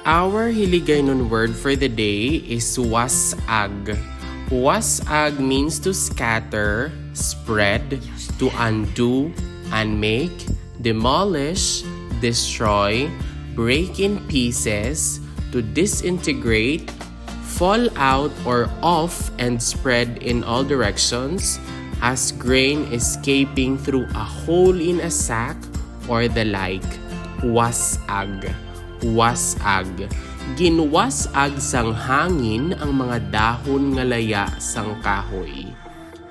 Our Hiligaynon word for the day is 𝗧𝗢𝗢. 𝗧𝗢𝗢 means to scatter, spread, to undo, unmake, demolish, destroy, break in pieces, to disintegrate, fall out or off and spread in all directions, as grain escaping through a hole in a sack or the like. 𝗧𝗢𝗢. 𝗧𝗢𝗢. Ginwasag sang hangin ang mga dahon nga laya sang kahoy.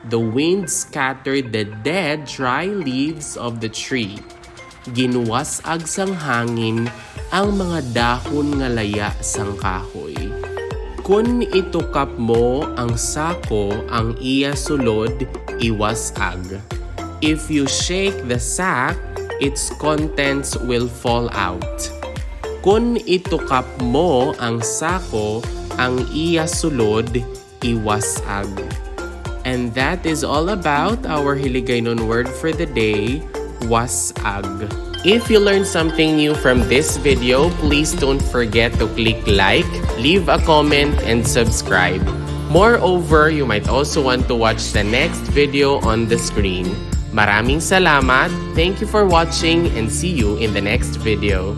The wind scattered the dead, dry leaves of the tree. Ginwasag sang hangin ang mga dahon nga laya sang kahoy. Kun itukap mo ang sako, ang iya sulod iwasag. If you shake the sack, its contents will fall out. Kun itukap mo ang sako, ang iya sulod iwasag. And that is all about our Hiligaynon word for the day, 𝗧𝗢𝗢. If you learned something new from this video, please don't forget to click like, leave a comment, and subscribe. Moreover, you might also want to watch the next video on the screen. Maraming salamat, thank you for watching, and see you in the next video.